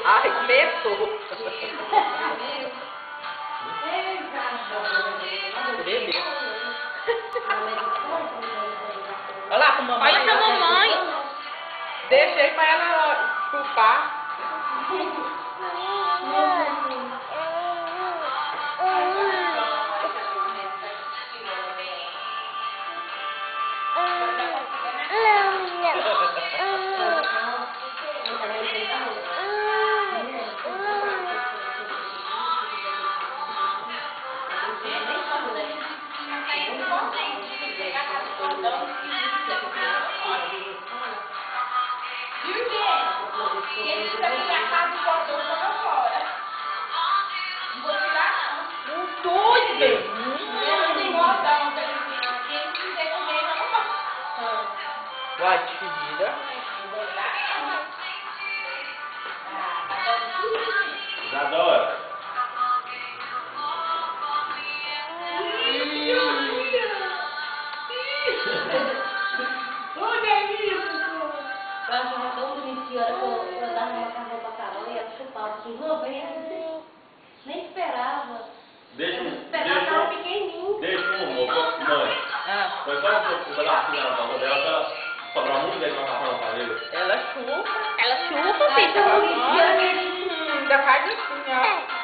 Ai, começou. Bebê. Olha lá com a mamãe. Olha pra mamãe. Deixei pra ela chupar. Uai, que fedida. Isadora. Eu achava tão bonitinho, a hora que eu dava uma carne pra Carol e ela chupava assim, nem esperava. Deixa Eu esperava que ela pequenininha. Deixa um mãe. Foi só um pedacinho na boca dela pra sobrar muito dele pra passar no cabelo. Ela chupa. Ela chupa, Ai, filho. tão bonitinha. Ainda faz assim, ó.